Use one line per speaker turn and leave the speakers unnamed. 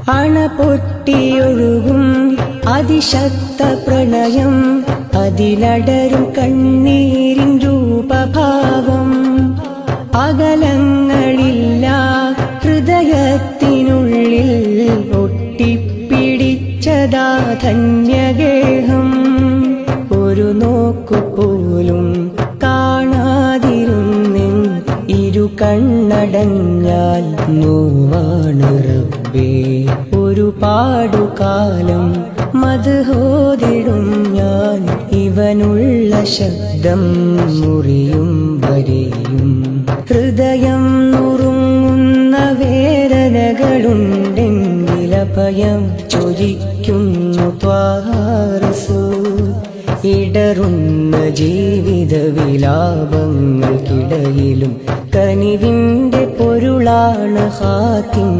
അണ പൊട്ടിയൊഴുകും അതിശക്ത പ്രണയം, അതിലടരും കണ്ണീരിൻ രൂപഭാവം. അകലങ്ങളില്ല ഹൃദയത്തിനുള്ളിൽ ഒട്ടിപ്പിടിച്ചതാ ധന്യഗേഹം. ഒരു നോക്കുപോലും കാണാതിരുന്നിൻ ഇരു കണ്ണടഞ്ഞാൽ നോവാണ് റബ്ബേ. ഒരുപാടുകാലം മദ്ഹോദിടും ഞാൻ, ഇവനുള്ള ശബ്ദം മുറിയും വരെയും. ഹൃദയം നുറുങ്ങുന്ന വേദനകളുണ്ടെങ്കിലഭയം ചൊരിക്കുന്നു ത്വാഹ റസൂൽ. ഇടറുന്ന ജീവിത വിലാപങ്ങൾക്കിടയിലും കനിവിന്റെ പൊരുളാണ് ഖാതിം.